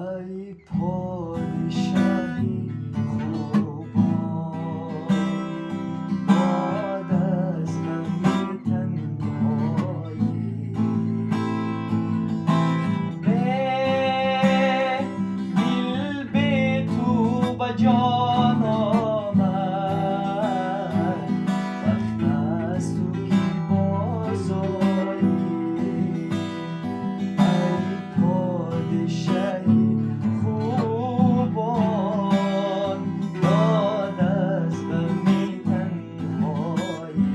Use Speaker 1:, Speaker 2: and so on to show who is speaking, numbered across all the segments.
Speaker 1: ای پادشاهی خوبان، بعد از غم تنهایی دل به تو به جان آمد، وقت است تو که باز آیی. ای پادشاهی خوبان، بعد از غم تنهایی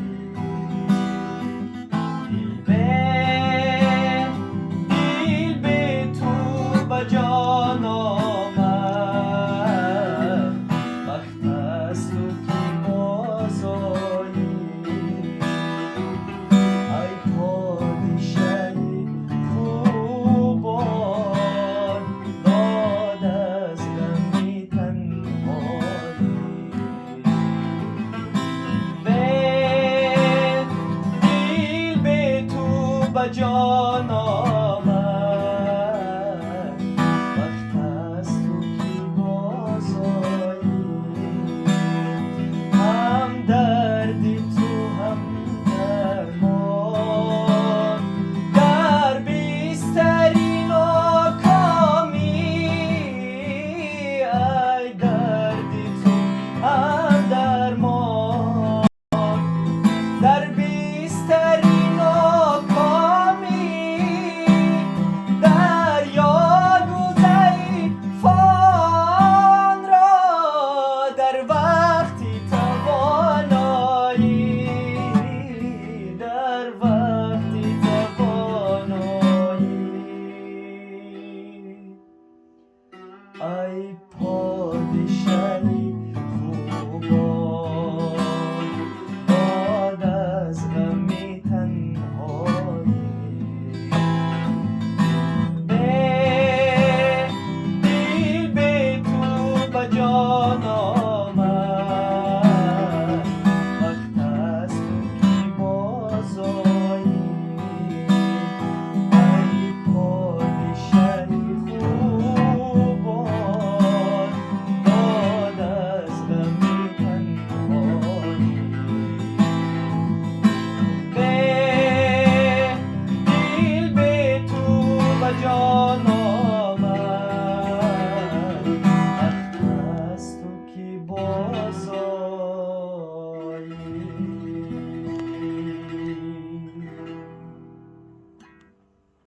Speaker 1: دل به تو به جان آمد، وقت است تو که باز آیی. ای پادشاهی خوبان، بعد از غم تنهایی دل به تو به جان آمد، وقت است تو که باز آیی. هم درد تو هم درمان، در بستری ناکامی. ای درد تو هم درمان، در بستری ناکامی. دریا ضعیفان را در وقتی توانایی، در وقتی توانایی. ای پادشاهی